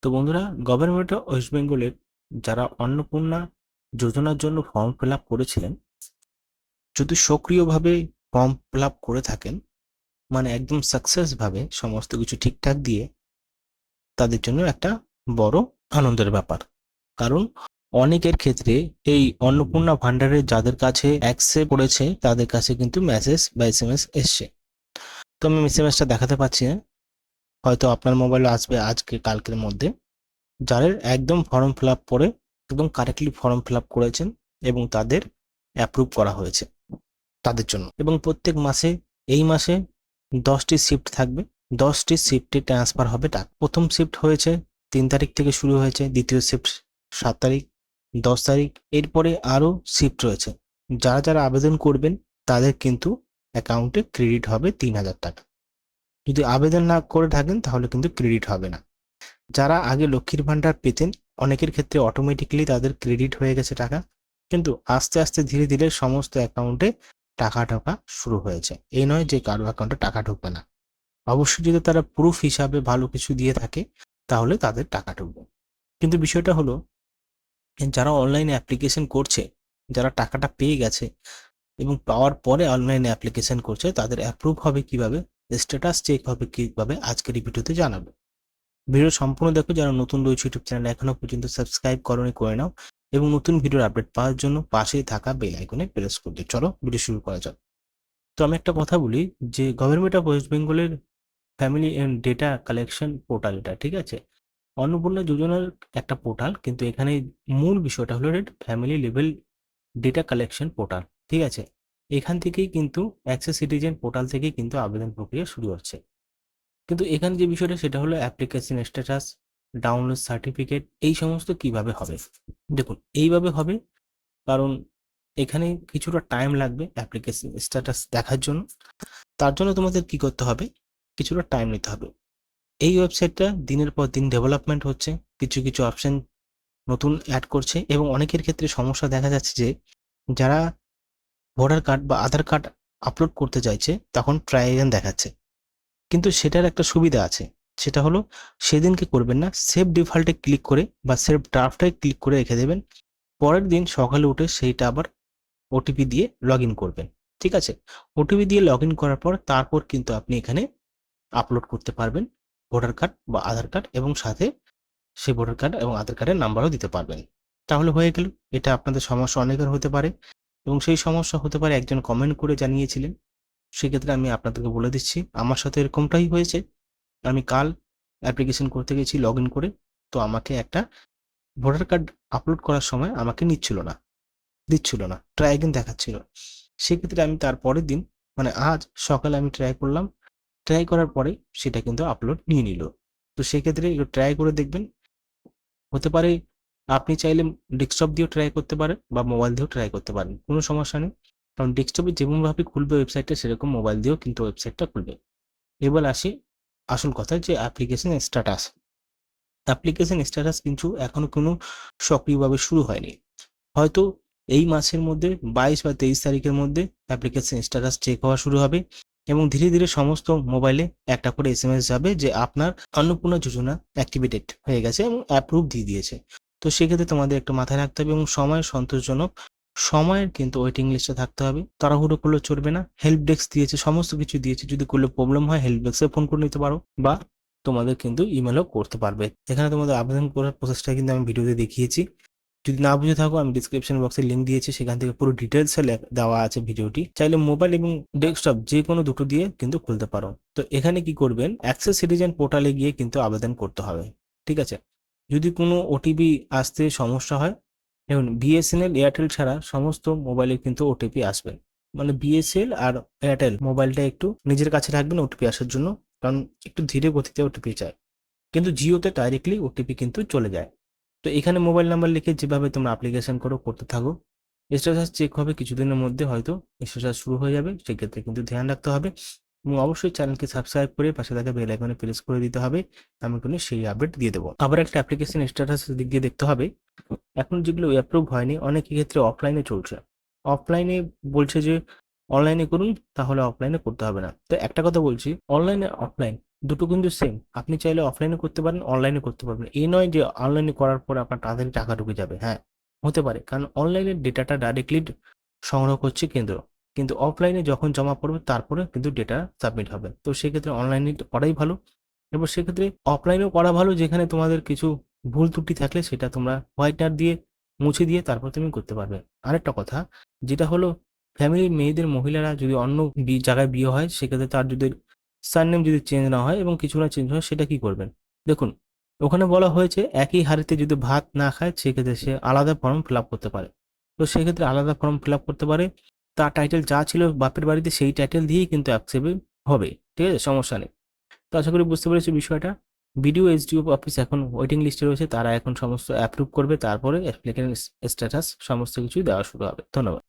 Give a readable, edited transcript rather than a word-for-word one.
তো বন্ধুরা, government of West বেঙ্গলের যারা অন্নপূর্ণা যোজনার জন্য ফর্ম ফিল আপ করেছিলেন, যদি সক্রিয়ভাবে ফর্ম ফিল আপ করে থাকেন, মানে একদম সাকসেস ভাবে সমস্ত কিছু ঠিকঠাক দিয়ে, তাদের জন্য একটা বড় আনন্দের ব্যাপার। কারণ অনেকের ক্ষেত্রে এই অন্নপূর্ণা ভান্ডারের যাদের কাছে অ্যাক্সেস করেছে তাদের কাছে কিন্তু মেসেজ বা এসএমএস এসছে। তো আমি এসএমএসটা দেখাতে পাচ্ছি না, হয়তো আপনার মোবাইলে আসবে আজকে কালকের মধ্যে। যাদের একদম ফর্ম ফিল আপ করে একদম কারেক্টলি ফর্ম ফিল আপ করেছেন এবং তাদের অ্যাপ্রুভ করা হয়েছে তাদের জন্য। এবং প্রত্যেক মাসে, এই মাসে 10টি শিফট থাকবে, 10টি শিফটে ট্রান্সফার হবে টাকা। প্রথম শিফট হয়েছে 3 তারিখ থেকে শুরু হয়েছে, দ্বিতীয় শিফট 7 তারিখ, 10 তারিখ, এরপরে আরও শিফট রয়েছে। যারা যারা আবেদন করবেন তাদের কিন্তু অ্যাকাউন্টে ক্রেডিট হবে 3,000 টাকা। যদি আবেদন না করে থাকেন তাহলে কিন্তু ক্রেডিট হবে না। যারা আগে লক্ষ্মীর ভান্ডার পেতেন, অনেকের ক্ষেত্রে অটোমেটিক্যালি তাদের ক্রেডিট হয়ে গেছে টাকা, কিন্তু আস্তে আস্তে ধীরে ধীরে সমস্ত অ্যাকাউন্টে টাকা ঢোকা শুরু হয়েছে। এই নয় যে কারো অ্যাকাউন্টে টাকা ঢুকবে না, অবশ্যই যদি তারা প্রুফ হিসাবে ভালো কিছু দিয়ে থাকে তাহলে তাদের টাকা ঢুকবে। কিন্তু বিষয়টা হলো, যারা অনলাইনে অ্যাপ্লিকেশন করছে, যারা টাকাটা পেয়ে গেছে এবং পাওয়ার পরে অনলাইনে অ্যাপ্লিকেশন করছে, তাদের অ্যাপ্রুভ হবে কিভাবে, স্ট্যাটাস চেক হবে কিভাবে, আজকের এই ভিডিওতে জানাবো। ভিডিও সম্পূর্ণ দেখো। যারা নতুন রয়েছে ইউটিউব চ্যানেল এখনো পর্যন্ত সাবস্ক্রাইব করোনি, করে নাও এবং নতুন ভিডিওর আপডেট পাওয়ার জন্য পাশেই থাকা বেল আইকনে প্রেস করতে। চলো ভিডিও শুরু করা যাক। তো আমি একটা কথা বলি যে গভর্নমেন্ট অফ ওয়েস্ট বেঙ্গলের family and data collection portal, এটা ঠিক আছে, অন্নপূর্ণা যোজনার একটা পোর্টাল, কিন্তু এখানে মূল বিষয়টা হলো family level data collection portal, ঠিক আছে। এখান থেকেই কিন্তু অ্যাক্সেস সিটিজেন পোর্টাল থেকেই কিন্তু আবেদন প্রক্রিয়া শুরু হচ্ছে। কিন্তু এখানে যে বিষয়টা সেটা হলো অ্যাপ্লিকেশন স্ট্যাটাস, ডাউনলোড সার্টিফিকেট, এই সমস্ত কিভাবে হবে। দেখুন, এইভাবে হবে, কারণ এখানে কিছুটা টাইম লাগবে অ্যাপ্লিকেশন স্ট্যাটাস দেখার জন্য। তার জন্য তোমাদের কি করতে হবে, কিছুটা টাইম নিতে হবে। এই ওয়েবসাইটটা দিনের পর দিন ডেভেলপমেন্ট হচ্ছে, কিছু কিছু অপশন নতুন অ্যাড করছে এবং অনেকের ক্ষেত্রে সমস্যা দেখা যাচ্ছে যে যারা ভোটার কার্ড বা আধার কার্ড আপলোড করতে চাইছে তখন ট্রাই এগেন দেখাচ্ছে। কিন্তু সেটার একটা সুবিধা আছে, সেটা হলো সেদিনকে করবেন না, সেভ ডিফল্টে ক্লিক করে বা সেভ ড্রাফটে ক্লিক করে রেখে দেবেন। পরের দিন সকালে উঠে সেইটা আবার ওটিপি দিয়ে লগ ইন করবেন, ঠিক আছে। ওটিপি দিয়ে লগ ইন করার পর তারপর কিন্তু আপনি এখানে আপলোড করতে পারবেন ভোটার কার্ড বা আধার কার্ড, এবং সাথে সেই ভোটার কার্ড এবং আধার কার্ডের নাম্বারও দিতে পারবেন। তাহলে হয়ে গেল। এটা আপনাদের সমস্যা অনেকের হতে পারে এবং সেই সমস্যা হতে পারে একজন কমেন্ট করে জানিয়েছিলেন। সেক্ষেত্রে আমি আপনাদেরকে বলে দিচ্ছি, আমার সাথে এরকমটাই হয়েছে। আমি কাল অ্যাপ্লিকেশন করতে গেছি লগ ইন করে, তো আমাকে একটা ভোটার কার্ড আপলোড করার সময় আমাকে দিচ্ছিল না, ট্রাই অ্যাগেন দেখাচ্ছিল। সেক্ষেত্রে আমি তার পরের দিন, মানে আজ সকালে আমি ট্রাই করলাম, ট্রাই করার পরে সেটা কিন্তু আপলোড নিয়ে নিল। তো সেক্ষেত্রে একটু ট্রাই করে দেখবেন। হতে পারে আপনি চাইলে ডেস্কটপ দিয়েও ট্রাই করতে পারেন বা মোবাইল দিয়েও ট্রাই করতে পারেন, কোনো সমস্যা নেই। কারণ ডেস্কটপে যেমনভাবে খুলবে ওয়েবসাইটটা, সেরকম মোবাইল দিয়েও কিন্তু ওয়েবসাইটটা খুলবে। এবার আসি আসল কথা, যে অ্যাপ্লিকেশন স্ট্যাটাস কিন্তু এখনো কোনো সক্রিয়ভাবে শুরু হয়নি। হয়তো এই মাসের মধ্যে 22 বা 23 তারিখের মধ্যে অ্যাপ্লিকেশন স্ট্যাটাস চেক হওয়া শুরু হবে এবং ধীরে ধীরে সমস্ত মোবাইলে একটা করে এসএমএস যাবে যে আপনার অন্নপূর্ণা যোজনা অ্যাক্টিভেটেড হয়ে গেছে এবং অ্যাপ্রুভ দিয়ে দিয়েছে। তো সেক্ষেত্রে তোমাদের একটু মাথায় রাখতে হবে এবং সময় সন্তোষজনক সময়ের কিন্তু ওয়েটিং লিস্টে থাকতে হবে। তাড়াহুড়ো করলে চলবে না। হেল্প ডেস্ক দিয়েছে, সমস্ত কিছু দিয়েছে, যদি করলে প্রবলেম হয় হেল্প ডেস্কে ফোন করে নিতে পারো বা তোমাদের কিন্তু ইমেলও করতে পারবে। এখানে তোমাদের আবেদন করার প্রসেসটা কিন্তু আমি ভিডিওতে দেখিয়েছি। যদি না বুঝে থাকো, আমি ডিসক্রিপশন বক্সে লিঙ্ক দিয়েছি, সেখান থেকে পুরো ডিটেলসে দেওয়া আছে ভিডিওটি। চাইলে মোবাইল এবং ডেস্কটপ যে কোনো দুটো দিয়ে কিন্তু খুলতে পারো। তো এখানে কি করবেন, অ্যাক্সেস সিটিজেন পোর্টালে গিয়ে কিন্তু আবেদন করতে হবে, ঠিক আছে। যদি কোনো ওটিপি আসতে সমস্যা হয়, দেখুন বিএসএনএল এয়ারটেল ছাড়া সমস্ত মোবাইলে কিন্তু ওটিপি আসবে, মানে বিএসএল আর এয়ারটেল মোবাইলটা একটু নিজের কাছে রাখবেন ওটিপি আসার জন্য, কারণ একটু ধীরে গতিতে ওটিপি চায়। কিন্তু জিওতে ডাইরেক্টলি ওটিপি কিন্তু চলে যায়। তো এখানে মোবাইল নাম্বার লিখে যেভাবে তোমরা অ্যাপ্লিকেশন করতে থাকো, স্ট্যাটাস চেক হবে কিছুদিনের মধ্যে, হয়তো স্ট্যাটাস শুরু হয়ে যাবে। সেক্ষেত্রে কিন্তু ধ্যান রাখতে হবে এবং অবশ্যই চ্যানেলকে সাবস্ক্রাইব করে পাশে থাকা বেল আইকনে প্রেস করে দিতে হবে। আমি কিন্তু সেই আপডেট দিয়ে দেবো। আবার একটা অ্যাপ্লিকেশন স্ট্যাটাস দিক দিয়ে দেখতে হবে, এখন যেগুলো অ্যাপ্রুভ হয়নি অনেক ক্ষেত্রে অফলাইনে চলছে। অফলাইনে বলছে যে অনলাইনে করুন, তাহলে অফলাইনে করতে হবে না। তো একটা কথা বলছি, অনলাইনে অফলাইন দুটো কিন্তু সেম। আপনি চাইলে অফলাইনে করতে পারেন, অনলাইনে করতে পারবেন। এই নয় যে অনলাইনে করার পরে আপনার তাড়াতাড়ি টাকা ঢুকে যাবে। হ্যাঁ, হতে পারে। কারণ অনলাইনে ডেটাটা ডাইরেক্টলি সংগ্রহ করছে কেন্দ্র। কিন্তু অফলাইনে যখন জমা পড়বে তারপরে কিন্তু ডেটা সাবমিট হবে। তো সেক্ষেত্রে অনলাইনে করাই ভালো। এবার সেক্ষেত্রে অফলাইনেও করা ভালো, যেখানে তোমাদের কিছু ভুল ত্রুটি থাকলে সেটা তোমরা হোয়াইটনার দিয়ে মুছে দিয়ে তারপর তুমি করতে পারবে। আরেকটা কথা যেটা হলো, ফ্যামিলির মেয়েদের মহিলারা যদি অন্য জায়গায় বিয়ে হয়, সেক্ষেত্রে তার যদি সারনেম যদি চেঞ্জ না হয় এবং কিছু না চেঞ্জ হয়, সেটা কি করবেন? দেখুন, ওখানে বলা হয়েছে একই হাঁড়িতে যদি ভাত না খায় সেক্ষেত্রে সে আলাদা ফর্ম ফিল আপ করতে পারে। তো সেক্ষেত্রে আলাদা ফর্ম ফিল আপ করতে পারে। তার টাইটেল যা ছিল বাপের বাড়িতে সেই টাইটেল দিয়েই কিন্তু অ্যাকসেপ্ট হবে। ঠিক আছে? সমস্যা নেই। তো আশা করি বুঝতে পেরেছি বিষয়টা। বিডিও এসডিও অফিস এখন ওয়েটিং লিস্টে রয়েছে, তারা এখন সমস্ত অ্যাপ্রুভ করবে, তারপরে অ্যাপ্লিকেশন স্ট্যাটাস সমস্ত কিছুই দেওয়া শুরু হবে। ধন্যবাদ।